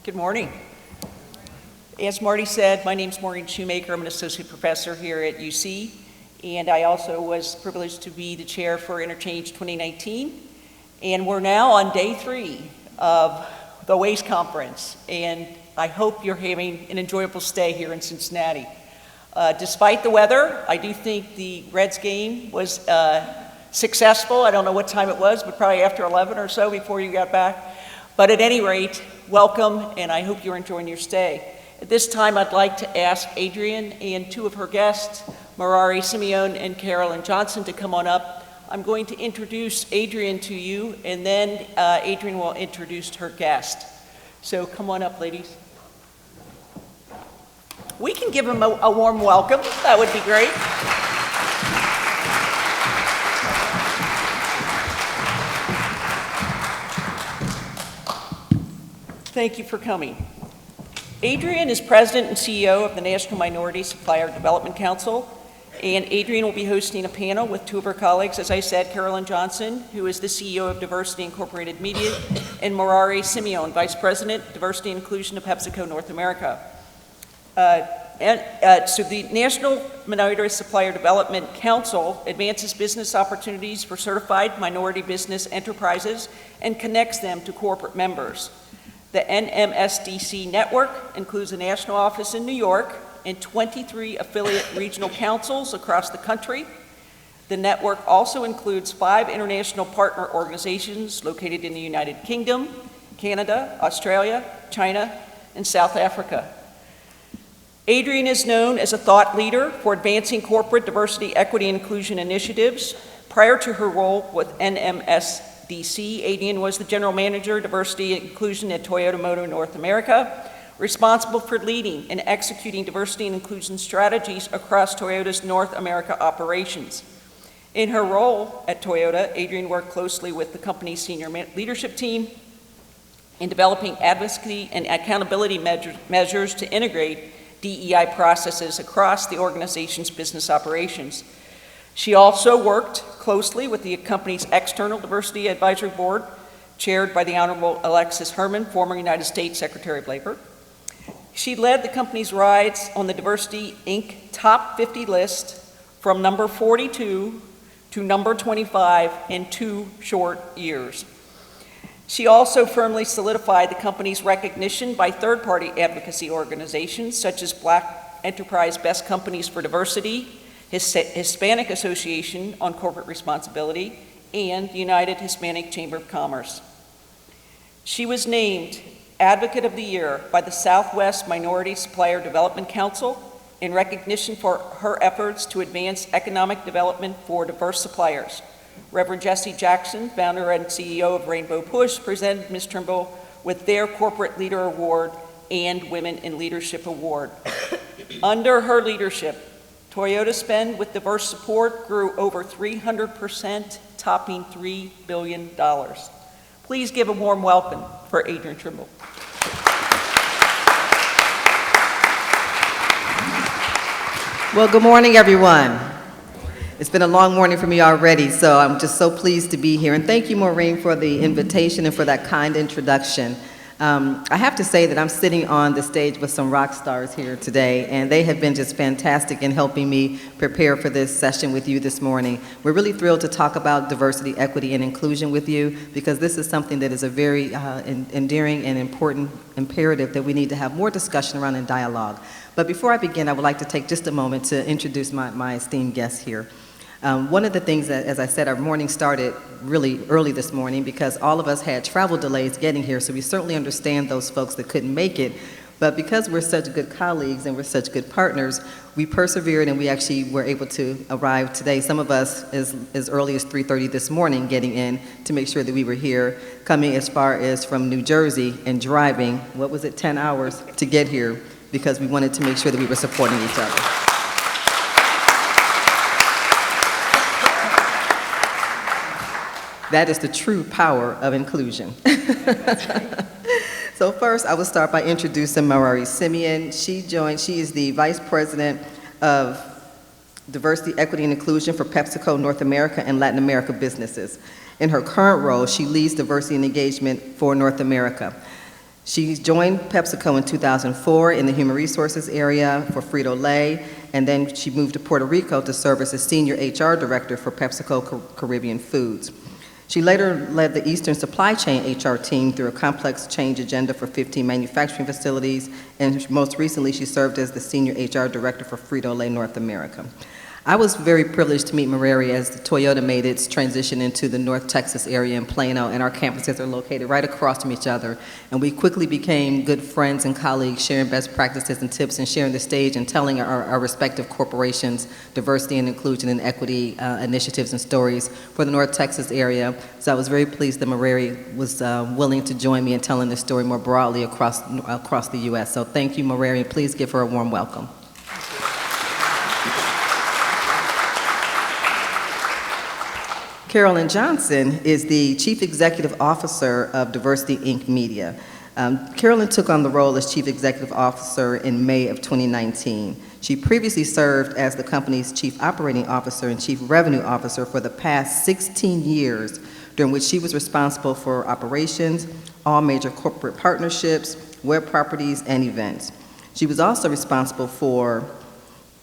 Good morning. As Marty said, my name's Maureen Shoemaker. I'm an associate professor here at UC, and I also was privileged to be the chair for Interchange 2019. And we're now on day 3 of the Wace conference, and I hope you're having an enjoyable stay here in Cincinnati. Despite the weather, I do think the Reds game was successful. I don't know what time it was, but probably after 11 or so before you got back. But at any rate, welcome, and I hope you're enjoying your stay. At this time, I'd like to ask Adrienne and 2 of her guests, Marari Simeone and Carolyn Johnson, to come on up. I'm going to introduce Adrienne to you, and then Adrienne will introduce her guest. So come on up, ladies. We can give them a warm welcome. That would be great. Thank you for coming. Adrienne is president and CEO of the National Minority Supplier Development Council, and Adrienne will be hosting a panel with 2 of her colleagues, as I said, Carolyn Johnson, who is the CEO of Diversity Incorporated Media, and Marari Simeone, Vice President, Diversity and Inclusion of PepsiCo North America. So the National Minority Supplier Development Council advances business opportunities for certified minority business enterprises and connects them to corporate members. The NMSDC network includes a national office in New York and 23 affiliate regional councils across the country. The network also includes 5 international partner organizations located in the United Kingdom, Canada, Australia, China, and South Africa. Adrienne is known as a thought leader for advancing corporate diversity, equity, and inclusion initiatives. Prior to her role with NMSDC, Adrienne was the General Manager, Diversity and Inclusion at Toyota Motor North America, responsible for leading and executing diversity and inclusion strategies across Toyota's North America operations. In her role at Toyota, Adrienne worked closely with the company's senior leadership team in developing advocacy and accountability measures to integrate DEI processes across the organization's business operations. She also worked closely with the company's external diversity advisory board, chaired by the Honorable Alexis Herman, former United States Secretary of Labor. She led the company's rise on the Diversity Inc. Top 50 list from number 42 to number 25 in 2 short years. She also firmly solidified the company's recognition by third-party advocacy organizations such as Black Enterprise Best Companies for Diversity, Hispanic Association on Corporate Responsibility, and the United Hispanic Chamber of Commerce. She was named Advocate of the Year by the Southwest Minority Supplier Development Council in recognition for her efforts to advance economic development for diverse suppliers. Reverend Jesse Jackson, founder and CEO of Rainbow Push, presented Ms. Trimble with their Corporate Leader Award and Women in Leadership Award. Under her leadership, Toyota spend with diverse support grew over 300%, topping $3 billion. Please give a warm welcome for Adrienne Trimble. Well, good morning, everyone. It's been a long morning for me already, so I'm just so pleased to be here. And thank you, Maureen, for the invitation and for that kind introduction. I have to say that I'm sitting on the stage with some rock stars here today, and they have been just fantastic in helping me prepare for this session with you this morning. We're really thrilled to talk about diversity, equity, and inclusion with you, because this is something that is a very endearing and important imperative that we need to have more discussion around in dialogue. But before I begin, I would like to take just a moment to introduce my esteemed guests here. One of the things that, as I said, our morning started really early this morning because all of us had travel delays getting here, so we certainly understand those folks that couldn't make it. But because we're such good colleagues and we're such good partners, we persevered and we actually were able to arrive today, some of us as early as 3:30 this morning getting in to make sure that we were here, coming as far as from New Jersey and driving, 10 hours to get here because we wanted to make sure that we were supporting each other. That is the true power of inclusion. So first, I will start by introducing Marari Simeone. She is the Vice President of Diversity, Equity, and Inclusion for PepsiCo North America and Latin America businesses. In her current role, she leads diversity and engagement for North America. She joined PepsiCo in 2004 in the human resources area for Frito-Lay, and then she moved to Puerto Rico to serve as the senior HR director for PepsiCo Caribbean Foods. She later led the Eastern Supply Chain HR team through a complex change agenda for 15 manufacturing facilities, and most recently she served as the senior HR director for Frito-Lay North America. I was very privileged to meet Mareri as Toyota made its transition into the North Texas area in Plano, and our campuses are located right across from each other. And we quickly became good friends and colleagues, sharing best practices and tips and sharing the stage and telling our respective corporations diversity and inclusion and equity initiatives and stories for the North Texas area. So I was very pleased that Mareri was willing to join me in telling this story more broadly across the U.S. So thank you, Mareri. Please give her a warm welcome. Carolyn Johnson is the Chief Executive Officer of Diversity Inc. Media. Carolyn took on the role as Chief Executive Officer in May of 2019. She previously served as the company's Chief Operating Officer and Chief Revenue Officer for the past 16 years, during which she was responsible for operations, all major corporate partnerships, web properties, and events. She was also responsible for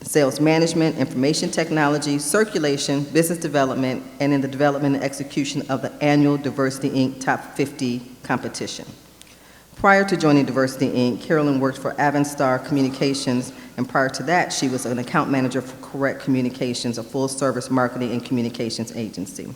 sales management, information technology, circulation, business development, and in the development and execution of the annual Diversity Inc. Top 50 competition. Prior to joining Diversity Inc., Carolyn worked for Avanstar Communications, and prior to that, she was an account manager for Correct Communications, a full-service marketing and communications agency.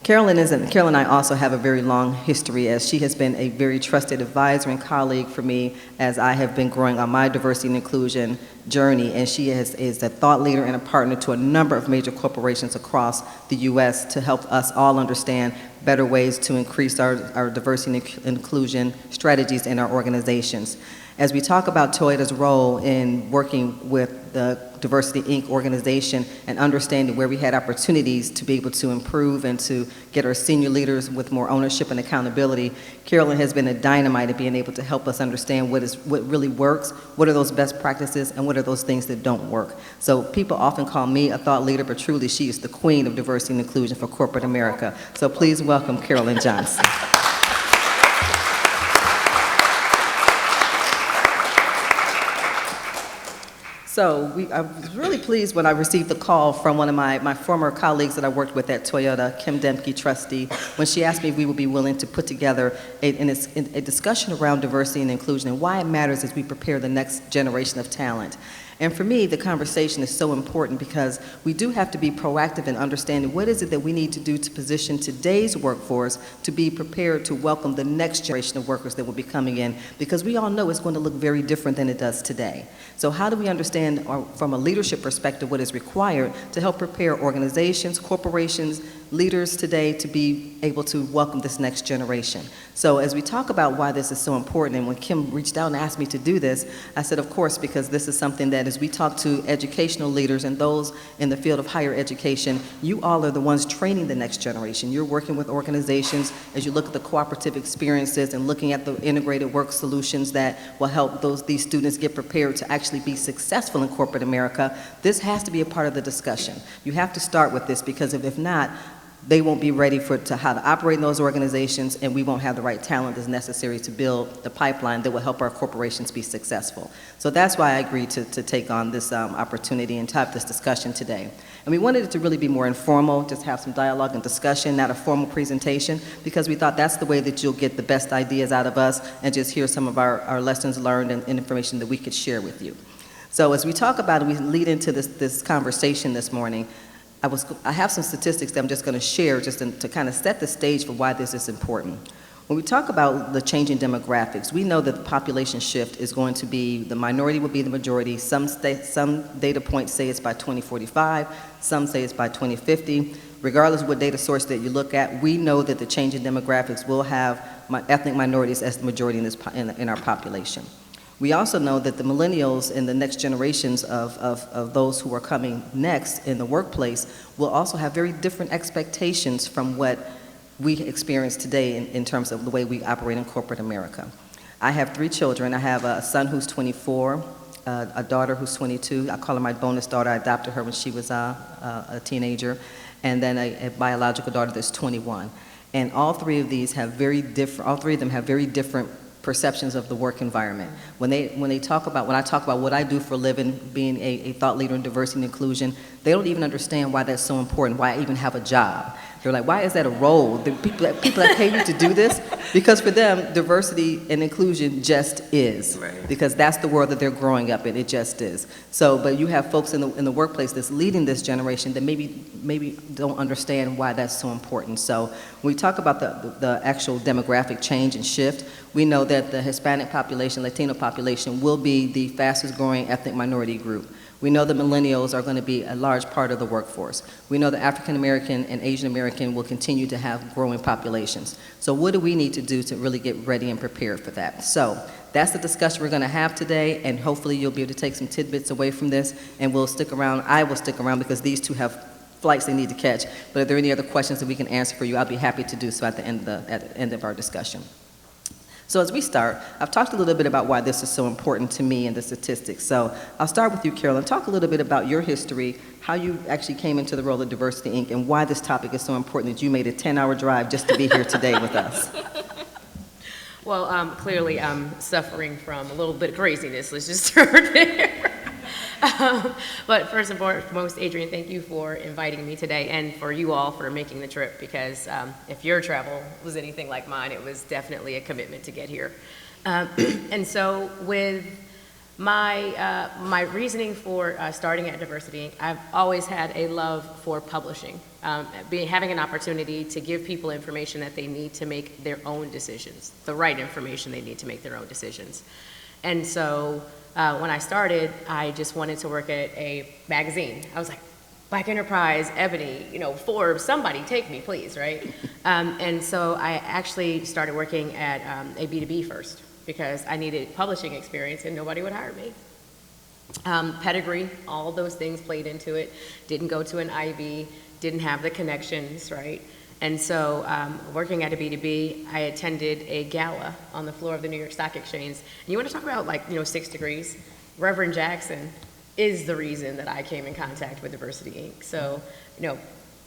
Carolyn and I also have a very long history, as she has been a very trusted advisor and colleague for me as I have been growing on my diversity and inclusion journey, and she is a thought leader and a partner to a number of major corporations across the U.S. to help us all understand better ways to increase our diversity and inclusion strategies in our organizations. As we talk about Toyota's role in working with the Diversity Inc. organization and understanding where we had opportunities to be able to improve and to get our senior leaders with more ownership and accountability, Carolyn has been a dynamite at being able to help us understand what really works, what are those best practices, and what are those things that don't work. So people often call me a thought leader, but truly she is the queen of diversity and inclusion for corporate America. So please welcome Carolyn Johnson. So I was really pleased when I received the call from one of my former colleagues that I worked with at Toyota, Kim Demke, trustee, when she asked me if we would be willing to put together a discussion around diversity and inclusion and why it matters as we prepare the next generation of talent. And for me, the conversation is so important because we do have to be proactive in understanding what is it that we need to do to position today's workforce to be prepared to welcome the next generation of workers that will be coming in, because we all know it's going to look very different than it does today. So how do we understand from a leadership perspective what is required to help prepare organizations, corporations, leaders today to be able to welcome this next generation? So as we talk about why this is so important, and when Kim reached out and asked me to do this, I said, of course, because this is something that as we talk to educational leaders and those in the field of higher education, you all are the ones training the next generation. You're working with organizations as you look at the cooperative experiences and looking at the integrated work solutions that will help these students get prepared to actually be successful in corporate America. This has to be a part of the discussion. You have to start with this, because if not, they won't be ready to how to operate in those organizations, and we won't have the right talent that's necessary to build the pipeline that will help our corporations be successful. So that's why I agreed to take on this opportunity and to have this discussion today. And we wanted it to really be more informal, just have some dialogue and discussion, not a formal presentation, because we thought that's the way that you'll get the best ideas out of us and just hear some of our lessons learned and information that we could share with you. So as we talk about it, we lead into this conversation this morning. I have some statistics that I'm just going to share just to kind of set the stage for why this is important. When we talk about the changing demographics, we know that the population shift is going to be, the minority will be the majority. Some data points say it's by 2045, some say it's by 2050. Regardless of what data source that you look at, we know that the changing demographics will have ethnic minorities as the majority in our population. We also know that the millennials and the next generations of those who are coming next in the workplace will also have very different expectations from what we experience today in terms of the way we operate in corporate America. I have 3 children. I have a son who's 24, a daughter who's 22. I call her my bonus daughter. I adopted her when she was a teenager, and then a biological daughter that's 21. And all three of them have very different perceptions of the work environment. When I talk about what I do for a living, being a thought leader in diversity and inclusion, they don't even understand why that's so important, why I even have a job. They're like, why is that a role? The people that pay you to do this? Because for them, diversity and inclusion just is. Right. Because that's the world that they're growing up in. It just is. So, but you have folks in the workplace that's leading this generation that maybe don't understand why that's so important. So when we talk about the actual demographic change and shift, we know that the Hispanic population, Latino population, will be the fastest growing ethnic minority group. We know the millennials are going to be a large part of the workforce. We know that African American and Asian American will continue to have growing populations. So what do we need to do to really get ready and prepared for that? So that's the discussion we're going to have today, and hopefully you'll be able to take some tidbits away from this, and we'll stick around. I will stick around because these two have flights they need to catch. But if there are any other questions that we can answer for you, I'll be happy to do so at the end of our discussion. So as we start, I've talked a little bit about why this is so important to me and the statistics. So I'll start with you, Carolyn. Talk a little bit about your history, how you actually came into the role of Diversity, Inc., and why this topic is so important that you made a 10-hour drive just to be here today with us. Well, clearly I'm suffering from a little bit of craziness. Let's just start there. But first and foremost, Adrienne, thank you for inviting me today and for you all for making the trip, because if your travel was anything like mine, it was definitely a commitment to get here. And so with my reasoning for starting at Diversity Inc., I've always had a love for publishing, having an opportunity to give people information that they need to make their own decisions, the right information they need to make their own decisions. And so when I started, I just wanted to work at a magazine. I was like, Black Enterprise, Ebony, Forbes, somebody take me, please, right? And so I actually started working at a B2B first because I needed publishing experience and nobody would hire me. Pedigree, all those things played into it. Didn't go to an Ivy, didn't have the connections, right? And so working at a B2B, I attended a gala on the floor of the New York Stock Exchange. And you want to talk about 6 degrees? Reverend Jackson is the reason that I came in contact with Diversity Inc. So,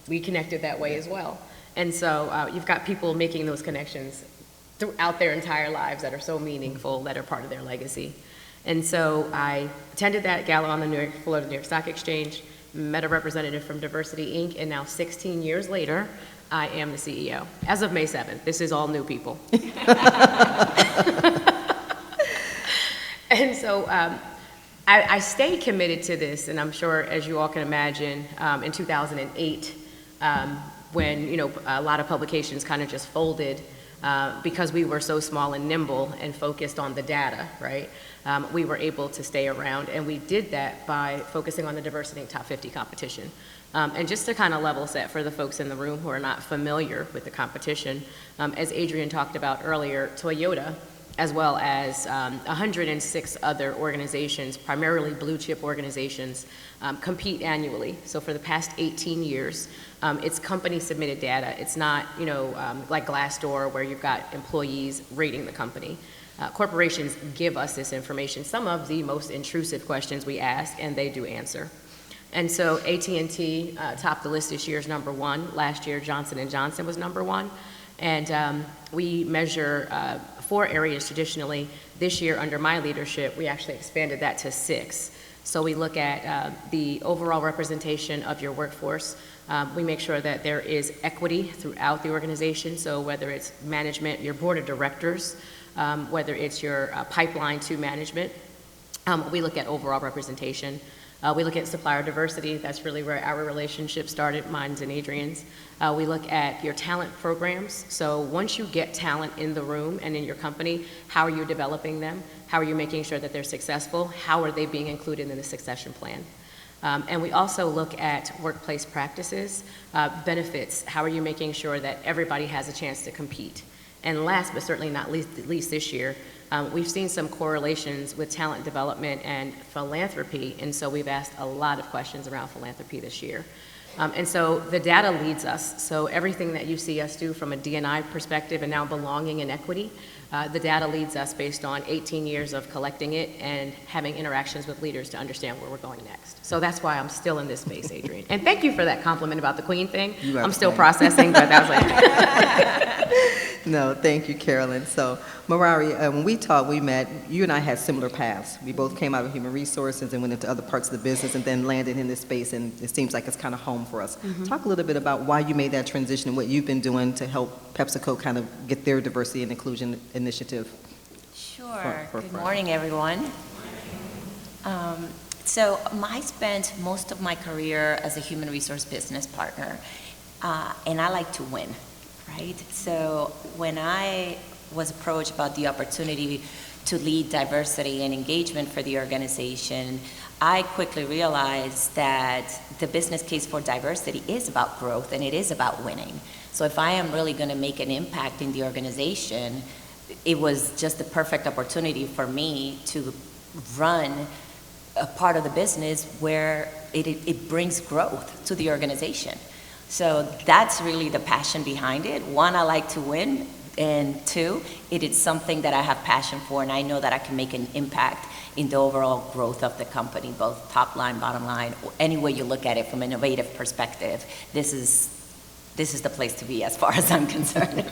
we connected that way as well. And so you've got people making those connections throughout their entire lives that are so meaningful, that are part of their legacy. And so I attended that gala on the floor of the New York Stock Exchange, met a representative from Diversity Inc., and now 16 years later, I am the CEO. As of May 7th, this is all new people. And so I stayed committed to this, and I'm sure, as you all can imagine, in 2008, when a lot of publications kind of just folded because we were so small and nimble and focused on the data, right? We were able to stay around, and we did that by focusing on the Diversity Inc. Top 50 competition. And just to kind of level set for the folks in the room who are not familiar with the competition, as Adrienne talked about earlier, Toyota, as well as 106 other organizations, primarily blue chip organizations, compete annually. So for the past 18 years, it's company submitted data. It's not, like Glassdoor where you've got employees rating the company. Corporations give us this information, some of the most intrusive questions we ask, and they do answer. And so AT&T topped the list this year as #1. Last year, Johnson & Johnson was #1. And we measure 4 areas traditionally. This year, under my leadership, we actually expanded that to 6. So we look at the overall representation of your workforce. We make sure that there is equity throughout the organization. So whether it's management, your board of directors, whether it's your pipeline to management, we look at overall representation. We look at supplier diversity. That's really where our relationship started, mine's and Adrienne's. We look at your talent programs. So once you get talent in the room and in your company, how are you developing them? How are you making sure that they're successful? How are they being included in the succession plan? And we also look at workplace practices, benefits. How are you making sure that everybody has a chance to compete? And last but certainly not least this year, we've seen some correlations with talent development and philanthropy, and so we've asked a lot of questions around philanthropy this year. And so the data leads us. So everything that you see us do from a D&I perspective and now belonging and equity, the data leads us based on 18 years of collecting it and having interactions with leaders to understand where we're going next. So that's why I'm still in this space, Adrienne. And thank you for that compliment about the Queen thing. I'm still processing, but that was like... No, thank you, Carolyn. So, Marari, when we met, you and I had similar paths. We both came out of human resources and went into other parts of the business and then landed in this space, and it seems like it's kind of home for us. Talk a little bit about why you made that transition and what you've been doing to help PepsiCo kind of get their diversity and inclusion initiative. Sure. Good morning, everyone. So I spent most of my career as a human resource business partner, and I like to win, right? So when I was approached about the opportunity to lead diversity and engagement for the organization, I quickly realized that the business case for diversity is about growth and it is about winning. So if I am really going to make an impact in the organization, it was just the perfect opportunity for me to run a part of the business where it brings growth to the organization. So that's really the passion behind it. One, I like to win, and two, it is something that I have passion for, and I know that I can make an impact in the overall growth of the company, both top line, bottom line, any way you look at it from an innovative perspective. This is the place to be as far as I'm concerned.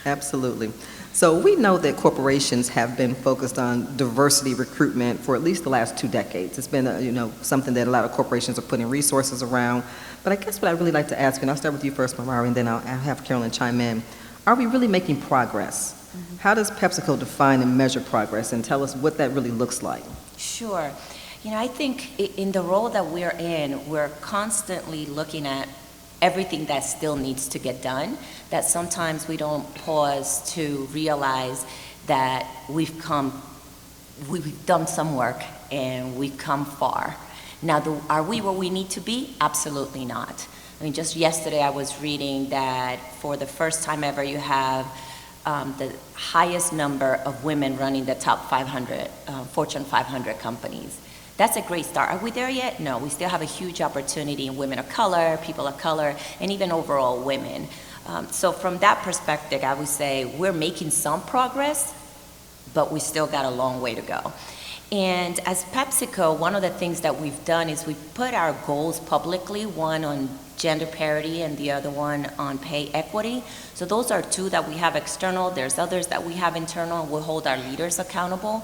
Absolutely. So we know that corporations have been focused on diversity recruitment for at least the last 2 decades. It's been something that a lot of corporations are putting resources around. But I guess what I'd really like to ask, and I'll start with you first, Marari, and then I'll have Carolyn chime in. Are we really making progress? How does PepsiCo define and measure progress, and tell us what that really looks like? Sure. I think in the role that we're in, we're constantly looking at everything that still needs to get done, that sometimes we don't pause to realize that we've done some work and we've come far. Now, are we where we need to be? Absolutely not. I mean, just yesterday I was reading that for the first time ever you have the highest number of women running the top 500, Fortune 500 companies. That's a great start. Are we there yet? No, we still have a huge opportunity in women of color, people of color, and even overall women. So from that perspective, I would say we're making some progress, but we still got a long way to go. And as PepsiCo, one of the things that we've done is we put our goals publicly, one on gender parity and the other one on pay equity. So those are 2 that we have external. There's others that we have internal, and we'll hold our leaders accountable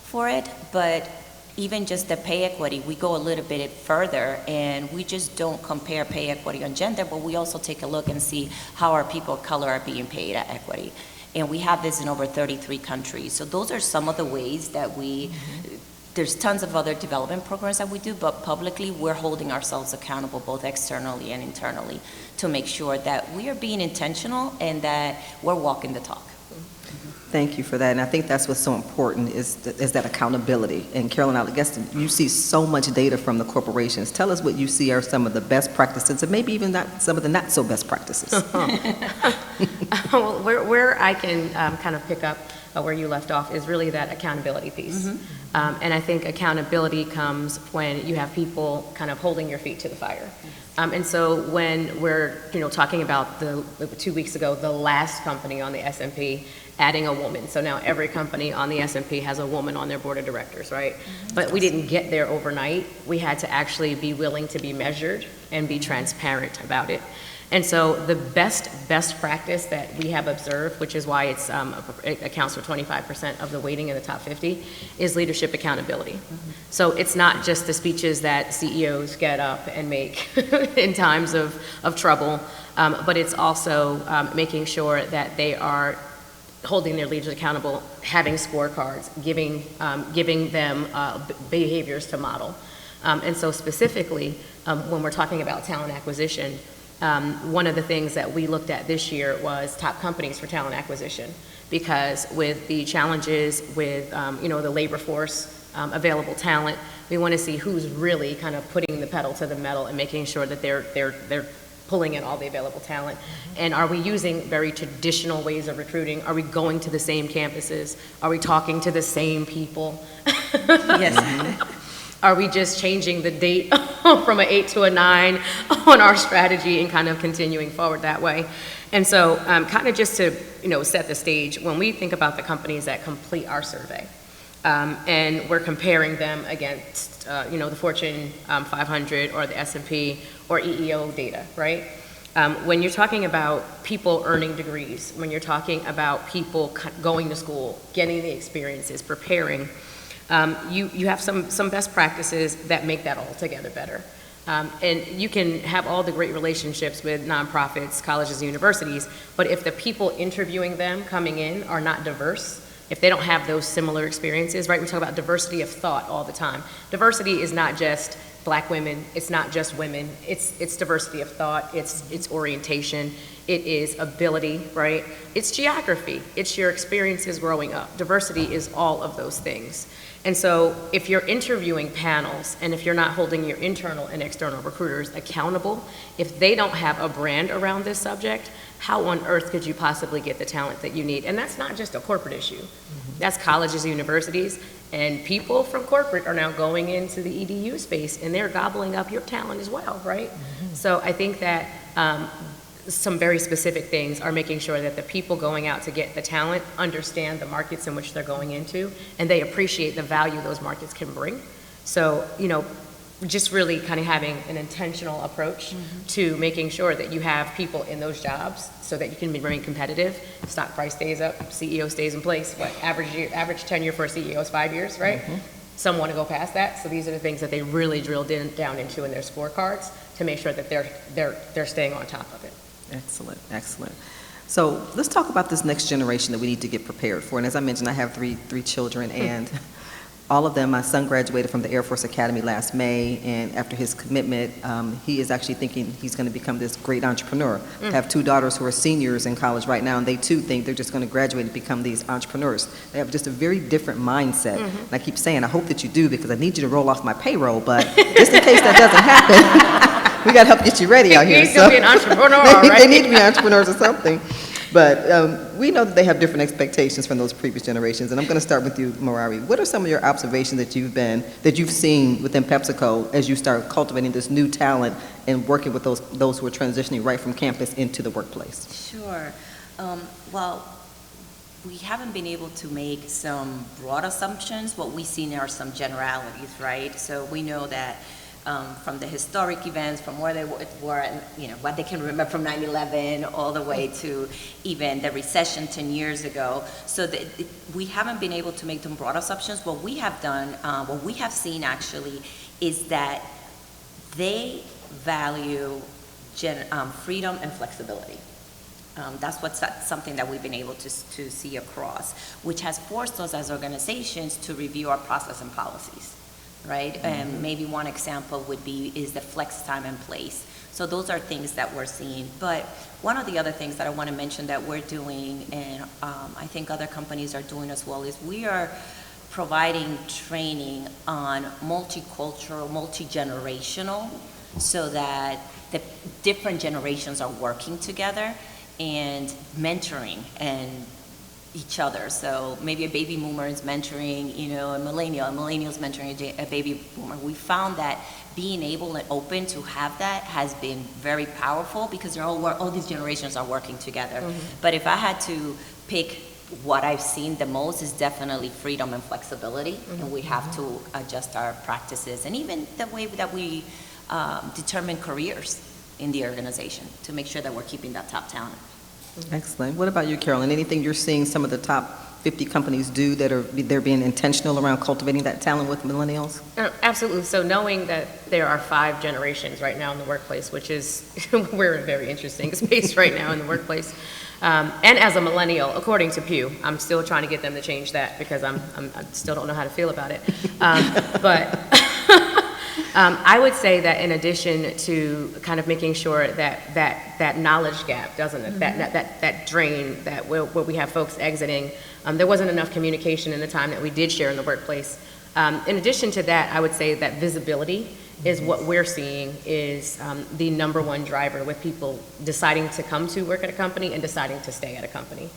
for it. But even just the pay equity, we go a little bit further, and we just don't compare pay equity on gender, but we also take a look and see how our people of color are being paid at equity. And we have this in over 33 countries. So those are some of the ways that there's tons of other development programs that we do, but publicly we're holding ourselves accountable both externally and internally to make sure that we are being intentional and that we're walking the talk. Thank you for that, and I think that's what's so important is that accountability. And Carolyn, I guess you see so much data from the corporations. Tell us what you see are some of the best practices, and maybe even some of the not so best practices. Well, where I can kind of pick up where you left off is really that accountability piece. And I think accountability comes when you have people kind of holding your feet to the fire. And so when we're talking about 2 weeks ago, the last company on the S&P adding a woman. So now every company on the S&P has a woman on their board of directors, right? But we didn't get there overnight. We had to actually be willing to be measured and be transparent about it. And so the best practice that we have observed, which is why it accounts for 25% of the weighting in the top 50, is leadership accountability. So it's not just the speeches that CEOs get up and make in times of trouble, but it's also making sure that they are holding their leaders accountable, having scorecards, giving them behaviors to model. And so specifically, when we're talking about talent acquisition, one of the things that we looked at this year was top companies for talent acquisition, because with the challenges with the labor force, available talent, we want to see who's really kind of putting the pedal to the metal and making sure that they're pulling in all the available talent. And are we using very traditional ways of recruiting? Are we going to the same campuses? Are we talking to the same people? Yes. Are we just changing the date from an 8 to a 9 on our strategy and kind of continuing forward that way? And so kind of just to, set the stage, when we think about the companies that complete our survey, and we're comparing them against, the Fortune 500 or the S&P or EEO data, right? When you're talking about people earning degrees, when you're talking about people going to school, getting the experiences, preparing, you have some best practices that make that altogether better. And you can have all the great relationships with nonprofits, colleges, and universities, but if the people interviewing them coming in are not diverse, if they don't have those similar experiences, right? We talk about diversity of thought all the time. Diversity is not just Black women, it's not just women, it's diversity of thought, it's orientation, it is ability, right? It's geography, it's your experiences growing up. Diversity is all of those things. And so if you're interviewing panels and if you're not holding your internal and external recruiters accountable, if they don't have a brand around this subject, how on earth could you possibly get the talent that you need? And that's not just a corporate issue. That's colleges and universities, and people from corporate are now going into the EDU space and they're gobbling up your talent as well, right? So I think that some very specific things are making sure that the people going out to get the talent understand the markets in which they're going into, and they appreciate the value those markets can bring. So, just really kind of having an intentional approach to making sure that you have people in those jobs so that you can remain competitive. Stock price stays up, CEO stays in place. What average tenure for a CEO is 5 years, right? Some want to go past that, so these are the things that they really drilled down into in their scorecards to make sure that they're staying on top of it. Excellent, excellent. So let's talk about this next generation that we need to get prepared for. And as I mentioned, I have three children, and all of them, my son graduated from the Air Force Academy last May, and after his commitment, he is actually thinking he's going to become this great entrepreneur. I have two daughters who are seniors in college right now, and they too think they're just going to graduate and become these entrepreneurs. They have just a very different mindset. And I keep saying, I hope that you do, because I need you to roll off my payroll, but just in case that doesn't happen, we got to help get you ready out here. You need to be an entrepreneur, right? They need to be entrepreneurs or something. But we know that they have different expectations from those previous generations. And I'm going to start with you, Morari. What are some of your observations that you've seen within PepsiCo as you start cultivating this new talent and working with those who are transitioning right from campus into the workplace? Sure. Well, we haven't been able to make some broad assumptions. What we see now are some generalities, right? So we know that from the historic events, from where they were, what they can remember from 9/11, all the way to even the recession 10 years ago. So we haven't been able to make them broad assumptions. What we have done, what we have seen actually, is that they value freedom and flexibility. That's something that we've been able to see across, which has forced us as organizations to review our process and policies. Right? And maybe one example is the flex time and place. So those are things that we're seeing. But one of the other things that I want to mention that we're doing, and I think other companies are doing as well, is we are providing training on multicultural, multi-generational, so that the different generations are working together and mentoring and each other. So maybe a baby boomer is mentoring, a millennial is mentoring a baby boomer. We found that being able and open to have that has been very powerful, because all these generations are working together. But if I had to pick what I've seen the most, is definitely freedom and flexibility, and we have to adjust our practices and even the way that we determine careers in the organization to make sure that we're keeping that top talent. Excellent. What about you, Carolyn? Anything you're seeing some of the top 50 companies do that they're being intentional around cultivating that talent with millennials? Absolutely. So knowing that there are 5 generations right now in the workplace, which is, we're in a very interesting space right now in the workplace. And as a millennial, according to Pew, I'm still trying to get them to change that, because I still don't know how to feel about it. But I would say that in addition to kind of making sure that knowledge gap doesn't, that drain, that where we have folks exiting, there wasn't enough communication in the time that we did share in the workplace. In addition to that, I would say that visibility is what we're seeing is the #1 driver with people deciding to come to work at a company and deciding to stay at a company.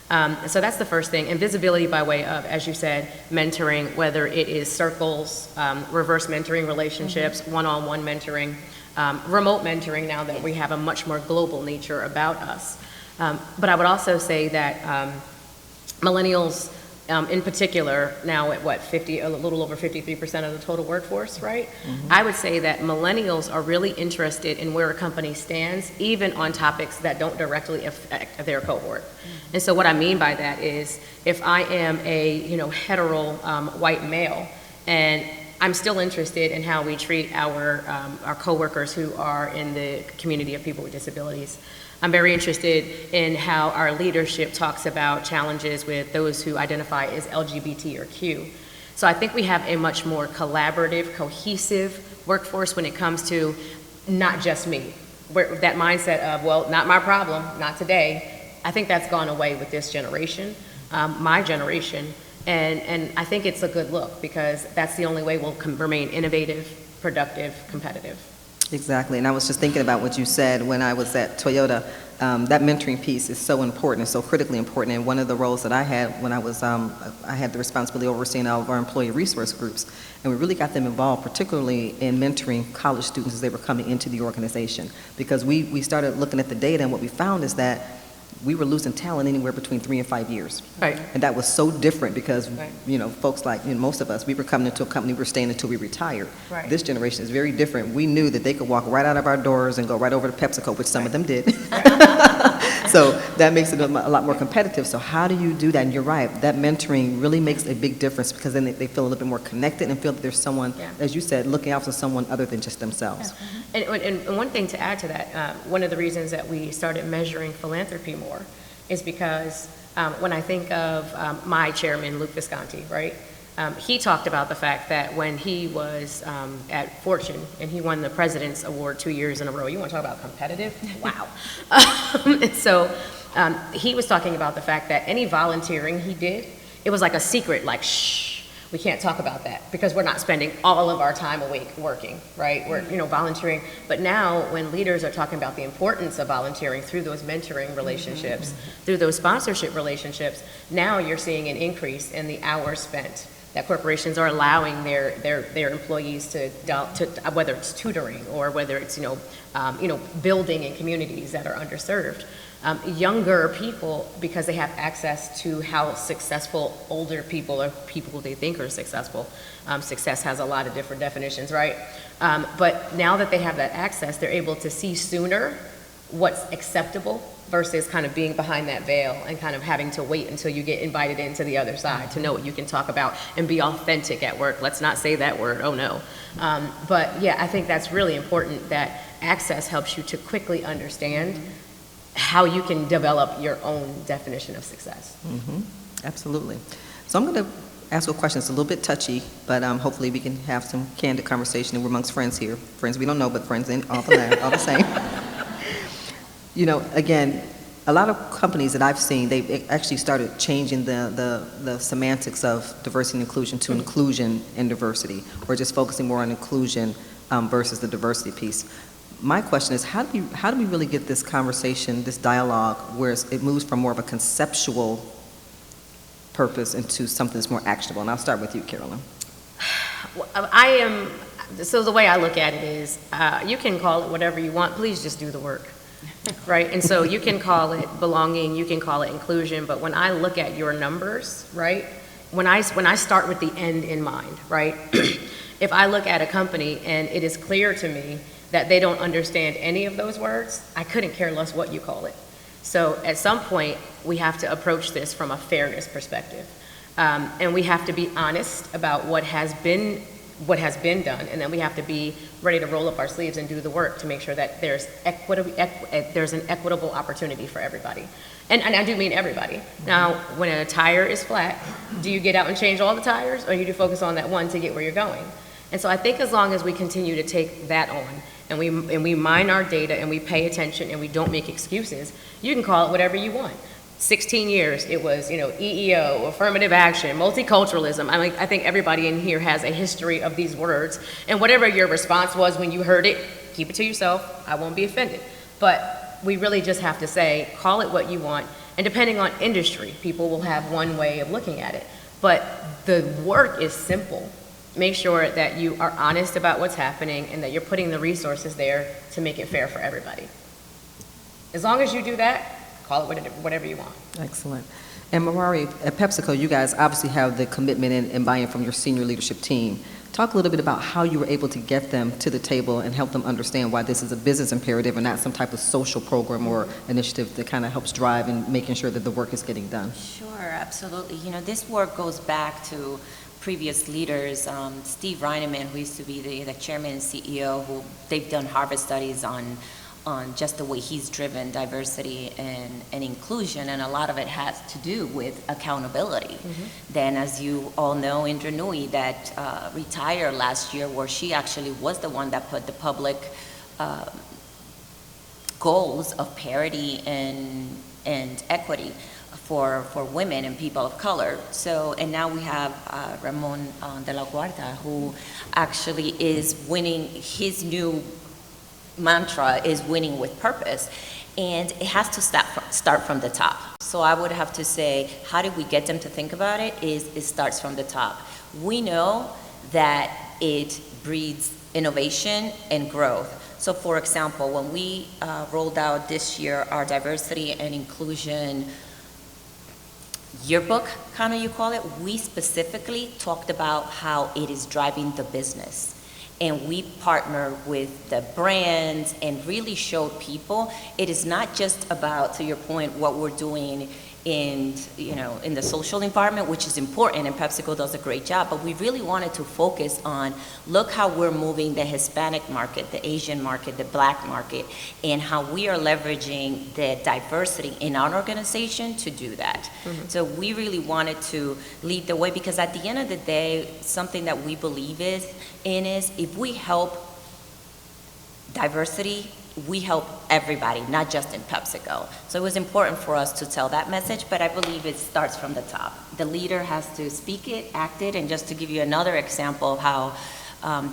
So that's the first thing, and visibility by way of, as you said, mentoring, whether it is circles, reverse mentoring relationships, one-on-one mentoring, remote mentoring now that we have a much more global nature about us. But I would also say that millennials in particular, now at what, a little over 53% of the total workforce, right? I would say that millennials are really interested in where a company stands, even on topics that don't directly affect their cohort. And so what I mean by that is, if I am a hetero white male, and I'm still interested in how we treat our coworkers who are in the community of people with disabilities. I'm very interested in how our leadership talks about challenges with those who identify as LGBT or Q. So I think we have a much more collaborative, cohesive workforce when it comes to not just me. Where that mindset of, well, not my problem, not today, I think that's gone away with this generation, my generation. And I think it's a good look, because that's the only way we'll remain innovative, productive, competitive. Exactly, and I was just thinking about what you said when I was at Toyota. That mentoring piece is so important, it's so critically important, and one of the roles that I had when I was, I had the responsibility of overseeing all of our employee resource groups, and we really got them involved, particularly in mentoring college students as they were coming into the organization, because we started looking at the data, and what we found is that we were losing talent anywhere between 3 and 5 years. Right. And that was so different because, Right. Folks like most of us, we were coming into a company, we were staying until we retired. Right. This generation is very different. We knew that they could walk right out of our doors and go right over to PepsiCo, which some of them did. So that makes it a lot more competitive. So how do you do that? And you're right, that mentoring really makes a big difference, because then they feel a little bit more connected and feel that there's someone, as you said, looking out for someone other than just themselves. And one thing to add to that, one of the reasons that we started measuring philanthropy more is because when I think of my chairman, Luke Visconti, right? He talked about the fact that when he was at Fortune and he won the President's Award 2 years in a row, you want to talk about competitive? Wow. And so he was talking about the fact that any volunteering he did, it was like a secret, like, shh, we can't talk about that because we're not spending all of our time awake working, right? We're, volunteering. But now when leaders are talking about the importance of volunteering through those mentoring relationships, through those sponsorship relationships, now you're seeing an increase in the hours spent that corporations are allowing their employees to whether it's tutoring or whether it's, building in communities that are underserved. Younger people, because they have access to how successful older people or people they think are successful. Success has a lot of different definitions, right? But now that they have that access, they're able to see sooner what's acceptable versus kind of being behind that veil and kind of having to wait until you get invited into the other side to know what you can talk about and be authentic at work. Let's not say that word, oh no. But yeah, I think that's really important, that access helps you to quickly understand how you can develop your own definition of success. Absolutely. So I'm going to ask a question. It's a little bit touchy, but hopefully we can have some candid conversation. We're amongst friends here. Friends we don't know, but friends all the same. Again, a lot of companies that I've seen, they've actually started changing the semantics of diversity and inclusion to inclusion and diversity, or just focusing more on inclusion versus the diversity piece. My question is, how do we really get this conversation, this dialogue, where it moves from more of a conceptual purpose into something that's more actionable? And I'll start with you, Carolyn. So the way I look at it is, you can call it whatever you want, please just do the work, right? And so you can call it belonging, you can call it inclusion, but when I look at your numbers, right, when I start with the end in mind, right, if I look at a company and it is clear to me that they don't understand any of those words, I couldn't care less what you call it. So at some point, we have to approach this from a fairness perspective. And we have to be honest about what has been done, and then we have to be ready to roll up our sleeves and do the work to make sure that there's an equitable opportunity for everybody. And I do mean everybody. Now, when a tire is flat, do you get out and change all the tires, or you do focus on that one to get where you're going? And so I think as long as we continue to take that on, and we mine our data and we pay attention and we don't make excuses, you can call it whatever you want. 16 years, it was, EEO, affirmative action, multiculturalism. I think everybody in here has a history of these words, and whatever your response was when you heard it, keep it to yourself. I won't be offended. But we really just have to say, call it what you want, And depending on industry, people will have one way of looking at it. But the work is simple. Make sure that you are honest about what's happening and that you're putting the resources there to make it fair for everybody. As long as you do that, call it whatever you want. Excellent. And Marari, at PepsiCo, you guys obviously have the commitment and buy-in from your senior leadership team. Talk a little bit about how you were able to get them to the table and help them understand why this is a business imperative and not some type of social program or initiative that kind of helps drive and making sure that the work is getting done. Sure, absolutely. You know, this work goes back to previous leaders. Steve Reineman, who used to be the chairman and CEO, who they've done Harvard studies on just the way he's driven diversity and inclusion, and a lot of it has to do with accountability. Then, as you all know, Indra Nui, that retired last year, where she actually was the one that put the public goals of parity and equity for women and people of color. So, and now we have Ramon de la Guarda, who actually is winning. His new mantra is winning with purpose, and it has to start from the top. So I would have to say, how do we get them to think about it? It starts from the top. We know that it breeds innovation and growth. So for example, when we rolled out this year our diversity and inclusion yearbook, kind of you call it, we specifically talked about how it is driving the business. And we partner with the brands and really showed people it is not just about, to your point, what we're doing in the social environment, which is important, and PepsiCo does a great job, but we really wanted to focus on, look how we're moving the Hispanic market, the Asian market, the Black market, and how we are leveraging the diversity in our organization to do that. So we really wanted to lead the way, because at the end of the day, something that we believe in is if we help diversity, we help everybody, not just in PepsiCo. So it was important for us to tell that message, but I believe it starts from the top. The leader has to speak it, act it, and just to give you another example of how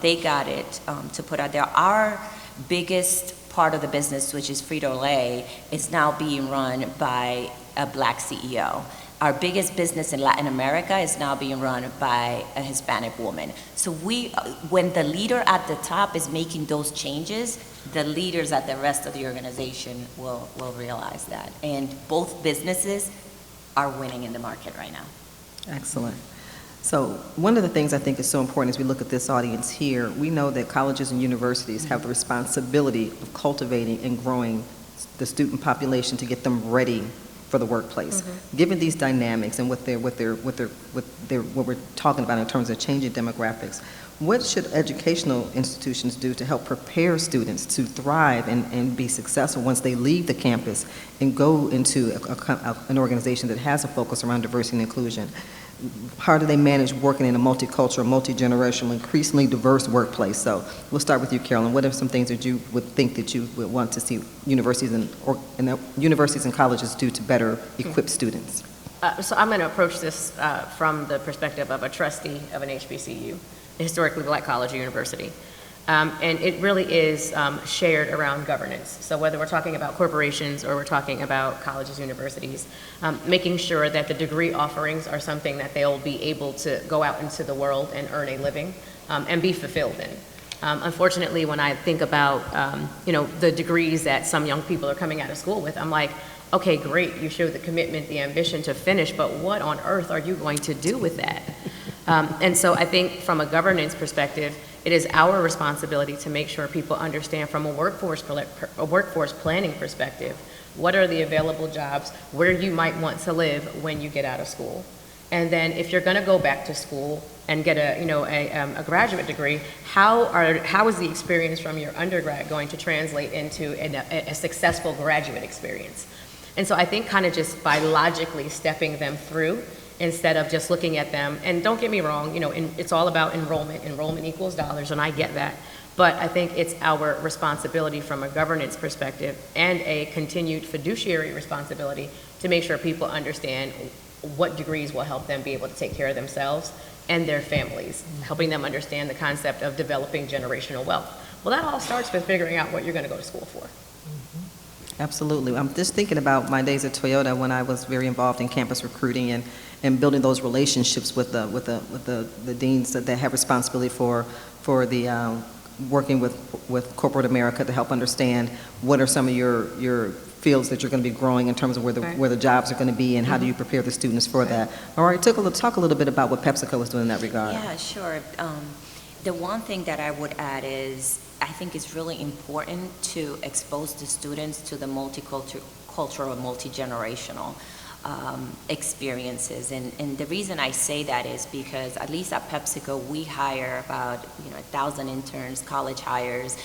they got it to put out there, our biggest part of the business, which is Frito-Lay, is now being run by a Black CEO. Our biggest business in Latin America is now being run by a Hispanic woman. So when the leader at the top is making those changes, the leaders at the rest of the organization will realize that. And both businesses are winning in the market right now. Excellent. So one of the things I think is so important as we look at this audience here, we know that colleges and universities have the responsibility of cultivating and growing the student population to get them ready for the workplace. Given these dynamics and what we're talking about in terms of changing demographics, what should educational institutions do to help prepare students to thrive and be successful once they leave the campus and go into an organization that has a focus around diversity and inclusion? How do they manage working in a multicultural, multi-generational, increasingly diverse workplace? So we'll start with you, Carolyn. What are some things that you would think that you would want to see universities and colleges do to better equip students? So I'm going to approach this from the perspective of a trustee of an HBCU, a historically Black college or university. And it really is shared around governance. So whether we're talking about corporations or we're talking about colleges, universities, making sure that the degree offerings are something that they'll be able to go out into the world and earn a living and be fulfilled in. Unfortunately, when I think about the degrees that some young people are coming out of school with, I'm like, okay, great, you showed the commitment, the ambition to finish, but what on earth are you going to do with that? And so I think from a governance perspective, it is our responsibility to make sure people understand from a workforce planning perspective, what are the available jobs, where you might want to live when you get out of school. And then if you're gonna go back to school and get a graduate degree, how is the experience from your undergrad going to translate into a successful graduate experience? And so I think kind of just by logically stepping them through, instead of just looking at them, and don't get me wrong, it's all about enrollment. Enrollment equals dollars, and I get that. But I think it's our responsibility from a governance perspective and a continued fiduciary responsibility to make sure people understand what degrees will help them be able to take care of themselves and their families, helping them understand the concept of developing generational wealth. Well, that all starts with figuring out what you're going to go to school for. Absolutely. I'm just thinking about my days at Toyota when I was very involved in campus recruiting and building those relationships with the deans that they have responsibility for the working with corporate America to help understand what are some of your fields that you're going to be growing in terms of where the jobs are going to be, and how do you prepare the students for that. All right, talk a little bit about what PepsiCo is doing in that regard. Yeah, sure. The one thing that I would add is I think it's really important to expose the students to the multicultural, multi-generational experiences. And the reason I say that is because at least at PepsiCo, we hire about 1,000 interns, college hires.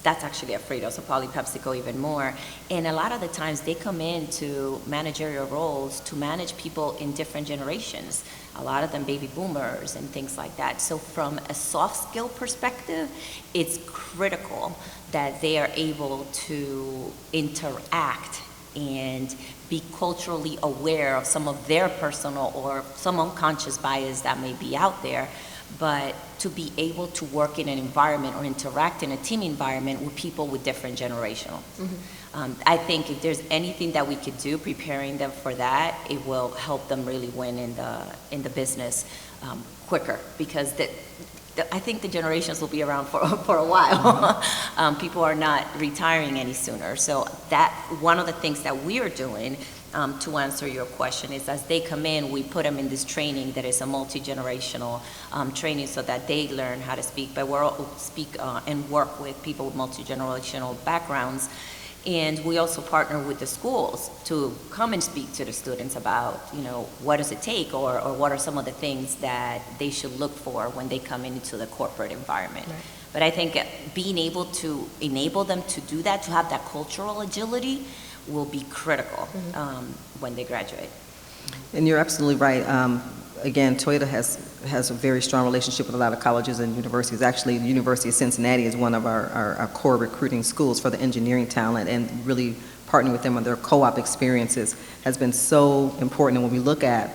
That's actually at Frito, so probably PepsiCo even more. And a lot of the times they come into managerial roles to manage people in different generations. A lot of them baby boomers and things like that. So from a soft skill perspective, it's critical that they are able to interact and be culturally aware of some of their personal or some unconscious bias that may be out there, but to be able to work in an environment or interact in a team environment with people with different generational. I think if there's anything that we could do preparing them for that, it will help them really win in the business quicker, because I think the generations will be around for a while. People are not retiring any sooner. So that one of the things that we are doing to answer your question is, as they come in, we put them in this training that is a multi-generational training so that they learn how to speak, but speak and work with people with multi-generational backgrounds. And we also partner with the schools to come and speak to the students about, what does it take, or what are some of the things that they should look for when they come into the corporate environment. Right. But I think being able to enable them to do that, to have that cultural agility, will be critical when they graduate. And you're absolutely right. Again, Toyota has a very strong relationship with a lot of colleges and universities. Actually, the University of Cincinnati is one of our core recruiting schools for the engineering talent, and really partnering with them on their co-op experiences has been so important. And when we look at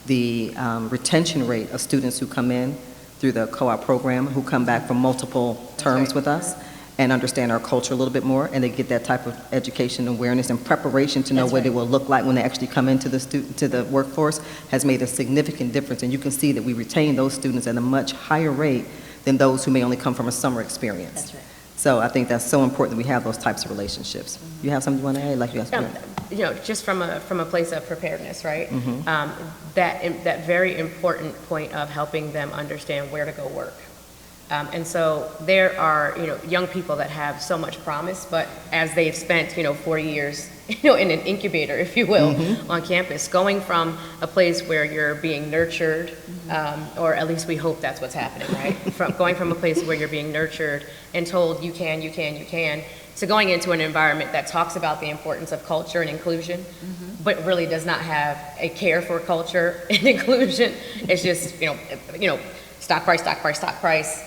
the retention rate of students who come in through the co-op program, who come back from multiple terms with us, and understand our culture a little bit more, and they get that type of education, awareness, and preparation to know what it will look like when they actually come into the workforce, has made a significant difference. And you can see that we retain those students at a much higher rate than those who may only come from a summer experience. That's right. So I think that's so important that we have those types of relationships. You have something you want to add? Like you asked just from a place of preparedness, right? That very important point of helping them understand where to go work. And so there are, young people that have so much promise, but as they've spent, 4 years, in an incubator, if you will, on campus, going from a place where you're being nurtured, or at least we hope that's what's happening, right? Going from a place where you're being nurtured and told you can, to going into an environment that talks about the importance of culture and inclusion, but really does not have a care for culture and inclusion. It's just, stock price.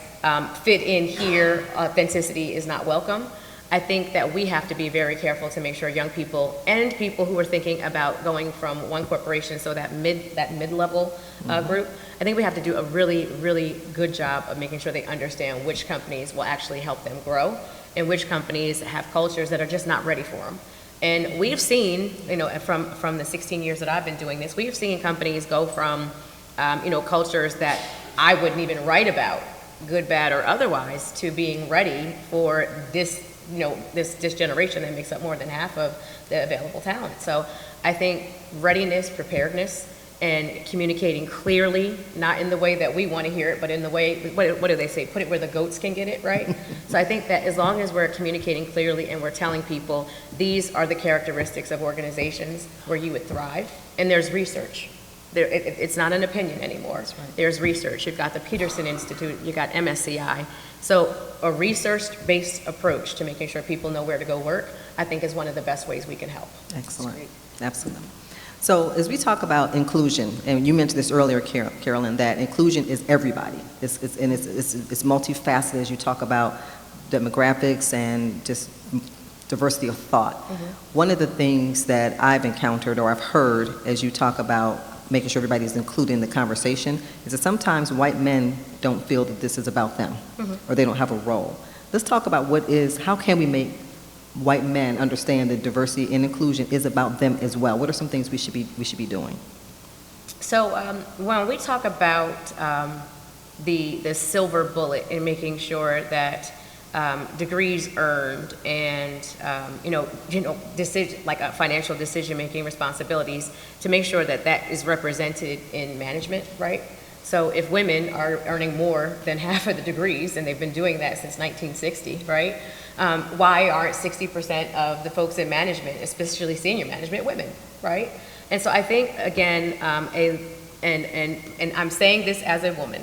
Fit in here, authenticity is not welcome. I think that we have to be very careful to make sure young people and people who are thinking about going from one corporation, so that mid-level group, I think we have to do a really, really good job of making sure they understand which companies will actually help them grow and which companies have cultures that are just not ready for them. And we've seen, from the 16 years that I've been doing this, we've seen companies go from, cultures that I wouldn't even write about, good, bad, or otherwise, to being ready for this, this generation that makes up more than half of the available talent. So I think readiness, preparedness, and communicating clearly, not in the way that we want to hear it, but in the way, what do they say? Put it where the goats can get it, right? So I think that as long as we're communicating clearly and we're telling people these are the characteristics of organizations where you would thrive, and there's research. It's not an opinion anymore. Right. There's research. You've got the Peterson Institute, you've got MSCI. So a research-based approach to making sure people know where to go work, I think, is one of the best ways we can help. Excellent. Absolutely. So as we talk about inclusion, and you mentioned this earlier, Carolyn, that inclusion is everybody. It's multifaceted as you talk about demographics and just diversity of thought. One of the things that I've encountered or I've heard as you talk about making sure everybody's included in the conversation is that sometimes white men don't feel that this is about them or they don't have a role. Let's talk about how can we make white men understand that diversity and inclusion is about them as well? What are some things we should be doing? So when we talk about the silver bullet in making sure that degrees earned and like financial decision-making responsibilities, to make sure that that is represented in management, right? So if women are earning more than half of the degrees, and they've been doing that since 1960, right? Why aren't 60% of the folks in management, especially senior management, women, right? And so I think, again, and I'm saying this as a woman,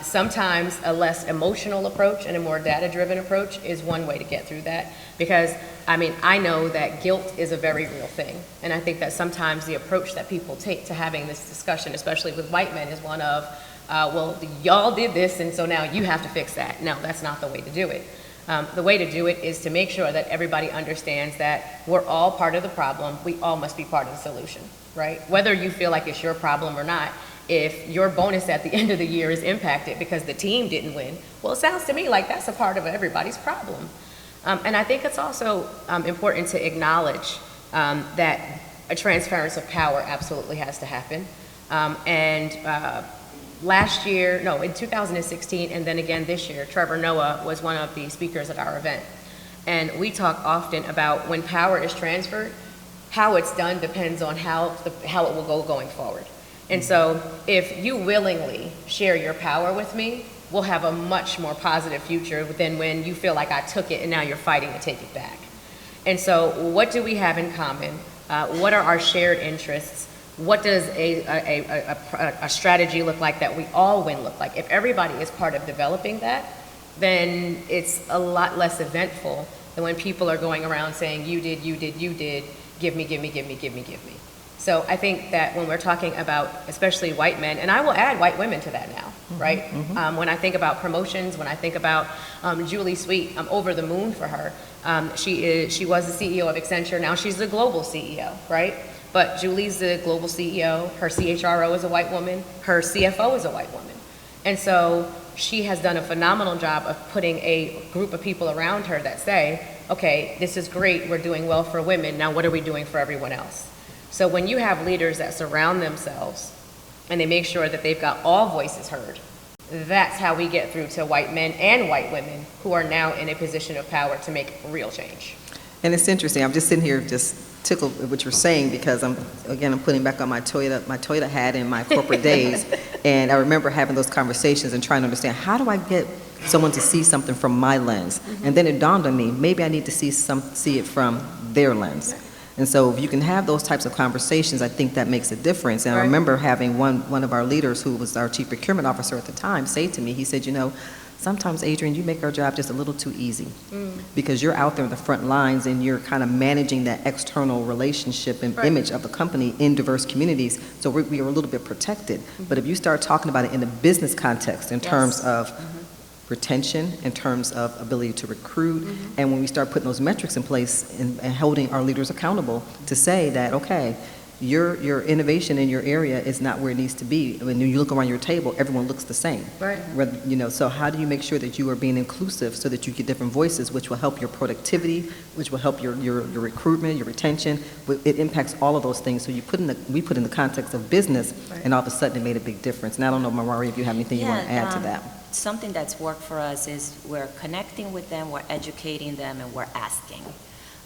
sometimes a less emotional approach and a more data-driven approach is one way to get through that. Because, I know that guilt is a very real thing. And I think that sometimes the approach that people take to having this discussion, especially with white men, is one of, well, y'all did this, and so now you have to fix that. No, that's not the way to do it. The way to do it is to make sure that everybody understands that we're all part of the problem. We all must be part of the solution, right? Whether you feel like it's your problem or not, if your bonus at the end of the year is impacted because the team didn't win, well, it sounds to me like that's a part of everybody's problem. And I think it's also important to acknowledge that a transference of power absolutely has to happen. Last year, no, in 2016, and then again this year, Trevor Noah was one of the speakers at our event. And we talk often about when power is transferred, how it's done depends on how it will go going forward. And so if you willingly share your power with me, we'll have a much more positive future than when you feel like I took it and now you're fighting to take it back. And so what do we have in common? What are our shared interests? What does a strategy look like that we all win look like? If everybody is part of developing that, then it's a lot less eventful than when people are going around saying, you did, give me. So I think that when we're talking about especially white men, and I will add white women to that now, right? When I think about promotions, when I think about Julie Sweet, I'm over the moon for her. She was the CEO of Accenture, now she's the global CEO, right? But Julie's the global CEO, her CHRO is a white woman, her CFO is a white woman. And so she has done a phenomenal job of putting a group of people around her that say, okay, this is great, we're doing well for women, now what are we doing for everyone else? So when you have leaders that surround themselves and they make sure that they've got all voices heard, that's how we get through to white men and white women who are now in a position of power to make real change. And it's interesting, I'm just sitting here just tickled with what you're saying, because I'm putting back on my Toyota hat in my corporate days, and I remember having those conversations and trying to understand, how do I get someone to see something from my lens? And then it dawned on me, maybe I need to see it from their lens. And so if you can have those types of conversations, I think that makes a difference. And I remember having one of our leaders, who was our chief procurement officer at the time, say to me, he said, sometimes, Adrienne, you make our job just a little too easy, because you're out there in the front lines and you're kind of managing that external relationship and image of the company in diverse communities, so we are a little bit protected. But if you start talking about it in a business context, in terms of retention, in terms of ability to recruit, and when we start putting those metrics in place and holding our leaders accountable to say that, okay, your innovation in your area is not where it needs to be. When you look around your table, everyone looks the same. Right. So how do you make sure that you are being inclusive so that you get different voices, which will help your productivity, which will help your recruitment, your retention. It impacts all of those things. So we put in the context of business, and all of a sudden it made a big difference. And I don't know, Marari, if you have anything you want to add to that. Something that's worked for us is we're connecting with them, we're educating them, and we're asking.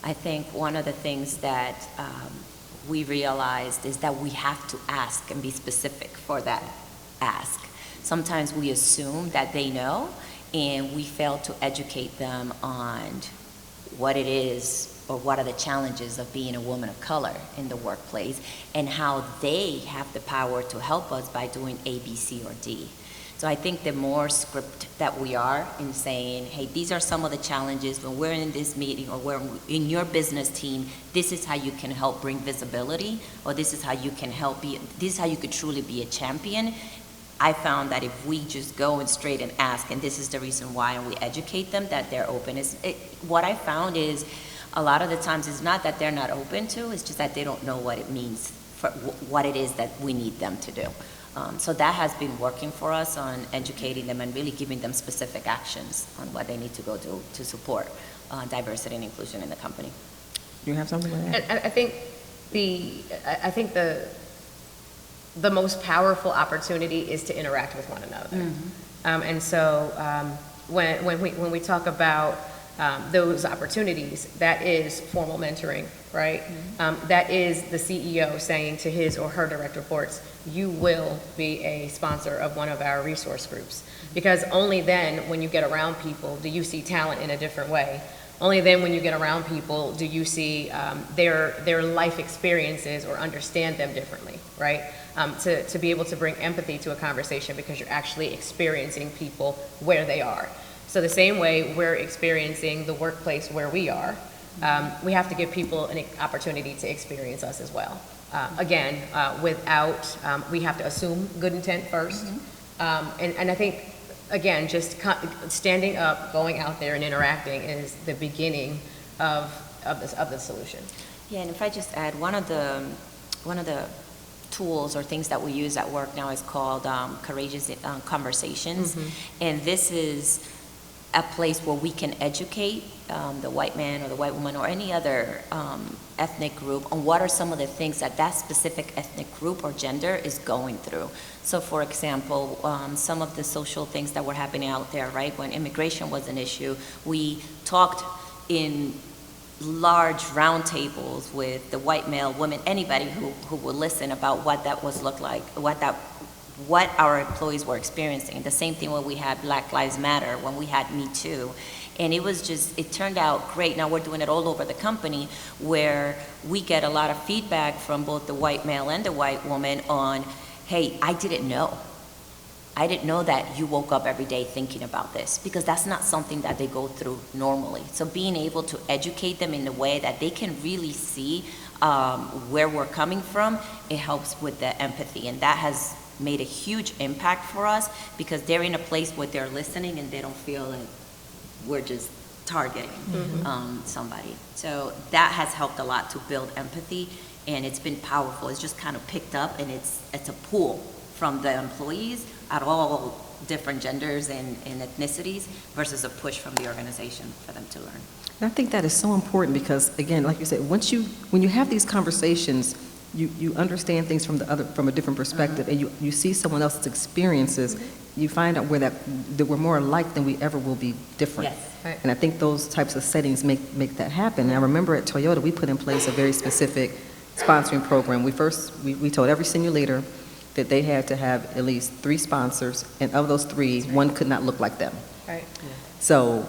I think one of the things that we realized is that we have to ask and be specific for that ask. Sometimes we assume that they know, and we fail to educate them on what it is or what are the challenges of being a woman of color in the workplace, and how they have the power to help us by doing A, B, C, or D. So I think the more script that we are in saying, hey, these are some of the challenges when we're in this meeting, or we're in your business team, this is how you can help bring visibility, or this is how you can this is how you could truly be a champion. I found that if we just go and straight and ask, and this is the reason why, and we educate them, that they're open. What I found is a lot of the times it's not that they're not open to, it's just that they don't know what it means, for what it is that we need them to do. So that has been working for us on educating them and really giving them specific actions on what they need to go do to support diversity and inclusion in the company. Do you have something like that? I think the most powerful opportunity is to interact with one another. And so when we talk about those opportunities, that is formal mentoring, right? That is the CEO saying to his or her direct reports, you will be a sponsor of one of our resource groups. Because only then, when you get around people, do you see talent in a different way. Only then, when you get around people, do you see their life experiences or understand them differently, right? To be able to bring empathy to a conversation because you're actually experiencing people where they are. So the same way we're experiencing the workplace where we are, we have to give people an opportunity to experience us as well. Again, we have to assume good intent first. And I think, again, just standing up, going out there and interacting is the beginning of the solution. Yeah, and if I just add, one of the tools or things that we use at work now is called Courageous Conversations. And this is a place where we can educate the white man or the white woman or any other ethnic group on what are some of the things that specific ethnic group or gender is going through. So for example, some of the social things that were happening out there, right? When immigration was an issue, we talked in large roundtables with the white male, women, anybody who would listen about what that was look like, what our employees were experiencing. The same thing when we had Black Lives Matter, when we had Me Too. And it turned out great. Now we're doing it all over the company where we get a lot of feedback from both the white male and the white woman on, hey, I didn't know that you woke up every day thinking about this, because that's not something that they go through normally. So being able to educate them in a way that they can really see where we're coming from, it helps with the empathy. And that has made a huge impact for us because they're in a place where they're listening and they don't feel like we're just targeting somebody. So that has helped a lot to build empathy, and it's been powerful. It's just kind of picked up, and it's a pull from the employees at all different genders and ethnicities versus a push from the organization for them to learn. And I think that is so important because, again, like you said, when you have these conversations, you understand things from a different perspective, and you see someone else's experiences. You find out that we're more alike than we ever will be different. Yes. Right. And I think those types of settings make that happen. And I remember at Toyota, we put in place a very specific sponsoring program. We told every senior leader that they had to have at least 3 sponsors, and of those 3, one could not look like them. Right. So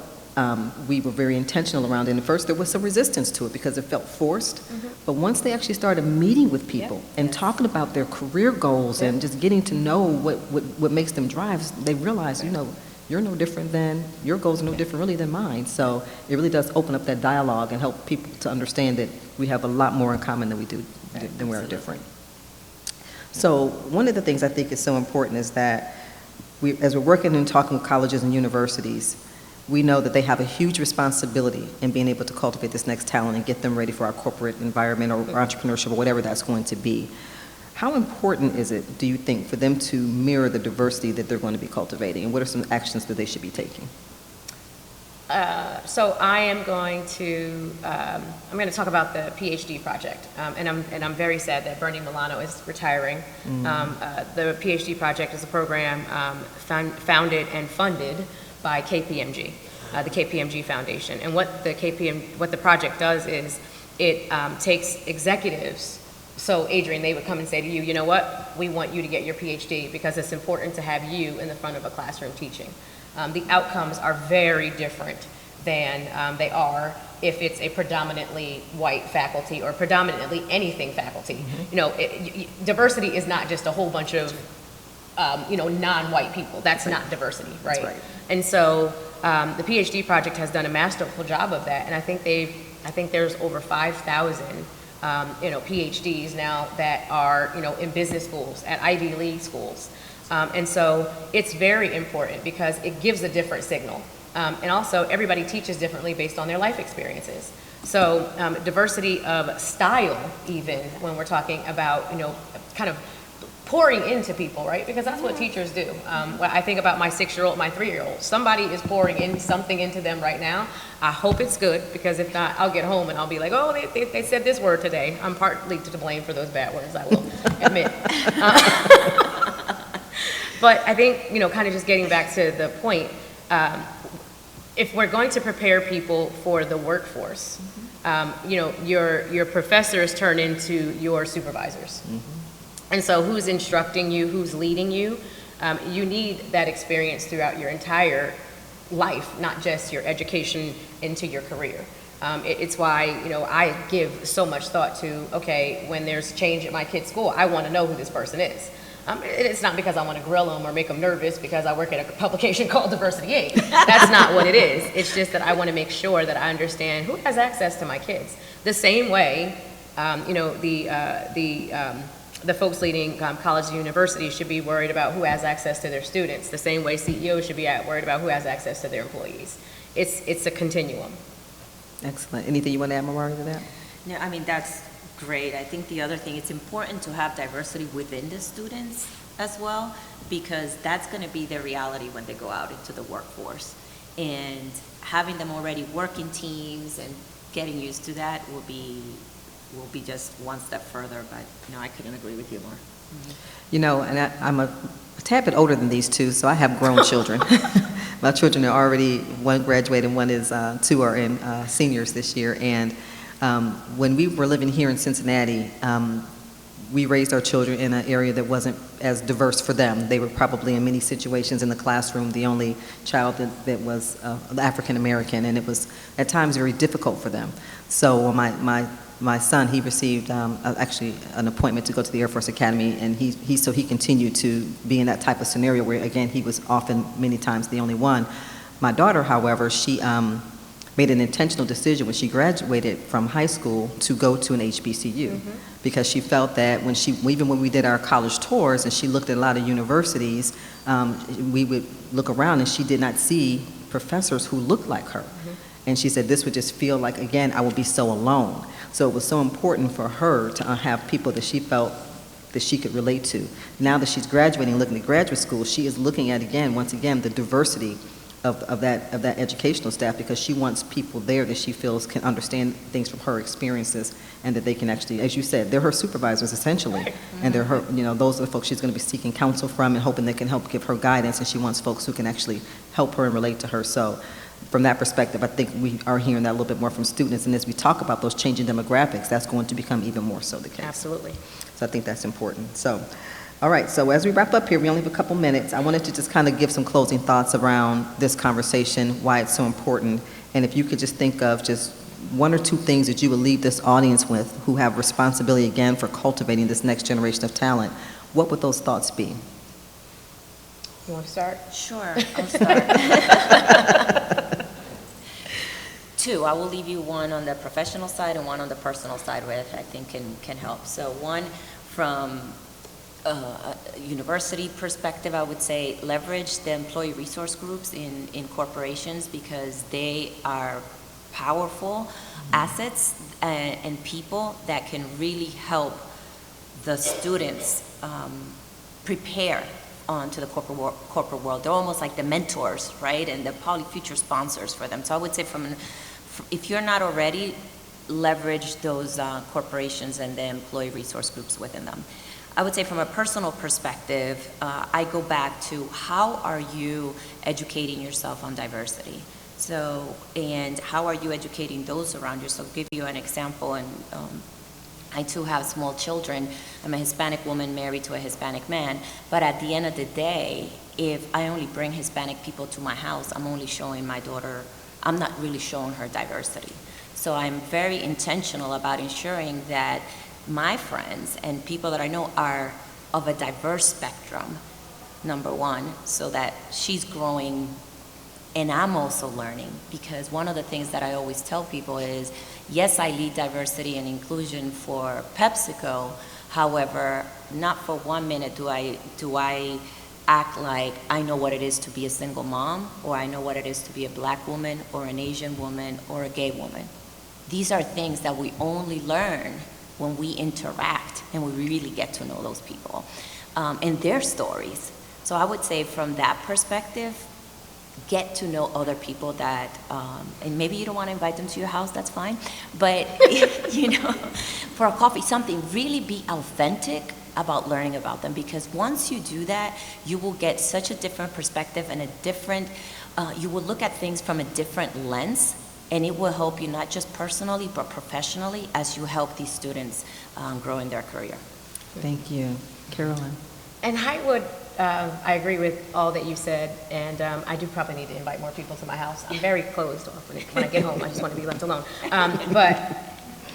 we were very intentional around it. And at first there was some resistance to it because it felt forced. But once they actually started meeting with people and talking about their career goals and just getting to know what makes them drive, they realized, you're no different than, your goals are no different really than mine. So it really does open up that dialogue and help people to understand that we have a lot more in common than we do, than we are different. So one of the things I think is so important is that as we're working and talking with colleges and universities, we know that they have a huge responsibility in being able to cultivate this next talent and get them ready for our corporate environment or entrepreneurship or whatever that's going to be. How important is it, do you think, for them to mirror the diversity that they're going to be cultivating, and what are some actions that they should be taking? So I am going to talk about the PhD project, and I'm very sad that Bernie Milano is retiring. The PhD project is a program founded and funded by KPMG, the KPMG Foundation. And what the project does is it takes executives. So Adrienne, they would come and say to you, you know what, we want you to get your PhD because it's important to have you in the front of a classroom teaching. The outcomes are very different than they are if it's a predominantly white faculty or predominantly anything faculty. Diversity is not just a whole bunch of non-white people. That's not diversity, right? That's right. And so the PhD project has done a masterful job of that, and I think there's over 5,000 PhDs now that are in business schools, at Ivy League schools. And so it's very important because it gives a different signal. And also everybody teaches differently based on their life experiences. So diversity of style, even when we're talking about, kind of pouring into people, right? Because that's what teachers do. When I think about my 6-year-old, my 3-year-old, somebody is pouring in something into them right now. I hope it's good, because if not, I'll get home and I'll be like, oh, they said this word today. I'm partly to blame for those bad words, I will admit. But I think, kind of just getting back to the point, if we're going to prepare people for the workforce, your professors turn into your supervisors. And so who's instructing you, who's leading you, you need that experience throughout your entire life, not just your education into your career. It's why, I give so much thought to, okay, when there's change at my kid's school, I want to know who this person is. It's not because I want to grill them or make them nervous because I work at a publication called Diversity Aid. That's not what it is. It's just that I want to make sure that I understand who has access to my kids. The same way, the folks leading colleges and universities should be worried about who has access to their students. The same way CEOs should be worried about who has access to their employees. It's a continuum. Excellent. Anything you want to add, Mariah, to that? No, I mean, that's great. I think the other thing, it's important to have diversity within the students as well, because that's going to be their reality when they go out into the workforce. And having them already work in teams and getting used to that will be just one step further, but no, I couldn't agree with you more. And I'm a tad bit older than these two, so I have grown children. My children are already, one graduated and one is, 2 are in seniors this year. And when we were living here in Cincinnati, we raised our children in an area that wasn't as diverse for them. They were probably in many situations in the classroom the only child that was African American, and it was at times very difficult for them. So my son, he received actually an appointment to go to the Air Force Academy, and he continued to be in that type of scenario where, again, he was often many times the only one. My daughter, however, she made an intentional decision when she graduated from high school to go to an HBCU, because she felt that even when we did our college tours and she looked at a lot of universities, we would look around and she did not see professors who looked like her. And she said this would just feel like, again, I would be so alone. So it was so important for her to have people that she felt that she could relate to. Now that she's graduating, looking at graduate school, she is looking at, once again, the diversity of that educational staff, because she wants people there that she feels can understand things from her experiences, and that they can actually, as you said, they're her supervisors essentially, and they're her, those are the folks she's going to be seeking counsel from and hoping they can help give her guidance, and she wants folks who can actually help her and relate to her. So from that perspective, I think we are hearing that a little bit more from students, and as we talk about those changing demographics, that's going to become even more so the case. Absolutely. So I think that's important. So, all right, so as we wrap up here, we only have a couple minutes. I wanted to just kind of give some closing thoughts around this conversation, why it's so important, and if you could just think of just 1 or 2 things that you would leave this audience with who have responsibility, again, for cultivating this next generation of talent, what would those thoughts be? You want to start? Sure, I'll start. 2, I will leave you one on the professional side and one on the personal side, where I think can help. So one from a university perspective, I would say leverage the employee resource groups in corporations, because they are powerful assets and people that can really help the students prepare onto the corporate world. They're almost like the mentors, right? And they're probably future sponsors for them. So I would say if you're not already, leverage those corporations and the employee resource groups within them. I would say from a personal perspective, I go back to how are you educating yourself on diversity? So, and how are you educating those around you? So I'll give you an example, and I too have small children. I'm a Hispanic woman married to a Hispanic man, but at the end of the day, if I only bring Hispanic people to my house, I'm only showing my daughter, I'm not really showing her diversity. So I'm very intentional about ensuring that my friends and people that I know are of a diverse spectrum, number one, so that she's growing and I'm also learning. Because one of the things that I always tell people is, yes, I lead diversity and inclusion for PepsiCo, however, not for 1 minute do I act like I know what it is to be a single mom, or I know what it is to be a black woman or an Asian woman or a gay woman. These are things that we only learn when we interact and we really get to know those people. and their stories. So I would say from that perspective, get to know other people that, and maybe you don't want to invite them to your house, that's fine, but, for a coffee, something, really be authentic about learning about them, because once you do that, you will get such a different perspective and a different, you will look at things from a different lens, and it will help you not just personally, but professionally as you help these students grow in their career. Thank you. Carolyn? And Highwood, I agree with all that you said, and I do probably need to invite more people to my house. I'm very closed off when I get home. I just want to be left alone. But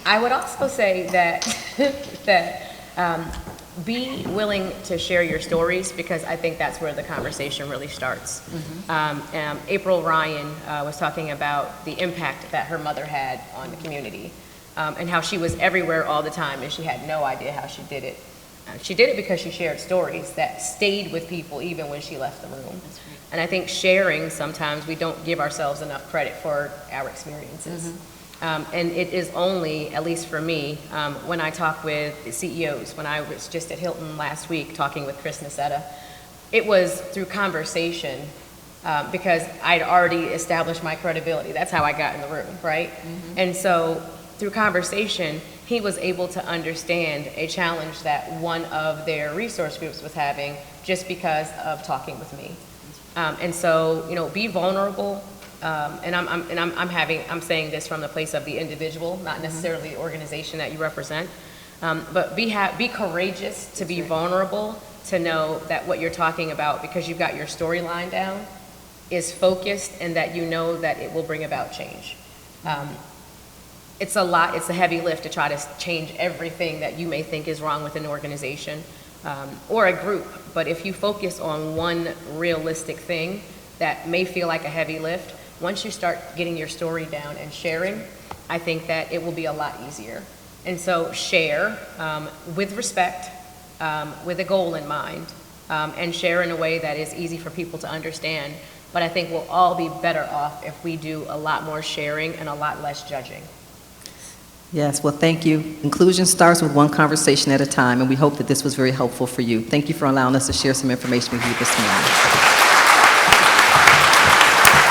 I would also say that be willing to share your stories, because I think that's where the conversation really starts. April Ryan was talking about the impact that her mother had on the community, and how she was everywhere all the time, and she had no idea how she did it. She did it because she shared stories that stayed with people even when she left the room. And I think sharing, sometimes we don't give ourselves enough credit for our experiences. And it is only, at least for me, when I talk with CEOs, when I was just at Hilton last week talking with Chris Nacetta, it was through conversation, because I'd already established my credibility. That's how I got in the room, right? And so through conversation, he was able to understand a challenge that one of their resource groups was having just because of talking with me. And so, be vulnerable. And I'm saying this from the place of the individual, not necessarily the organization that you represent. But be courageous to be vulnerable, to know that what you're talking about, because you've got your storyline down, is focused, and that you know that it will bring about change. It's a heavy lift to try to change everything that you may think is wrong with an organization or a group. But if you focus on one realistic thing that may feel like a heavy lift, once you start getting your story down and sharing, I think that it will be a lot easier. And so share with respect, with a goal in mind, and share in a way that is easy for people to understand. But I think we'll all be better off if we do a lot more sharing and a lot less judging. Yes, well, thank you. Inclusion starts with one conversation at a time, and we hope that this was very helpful for you. Thank you for allowing us to share some information with you this morning.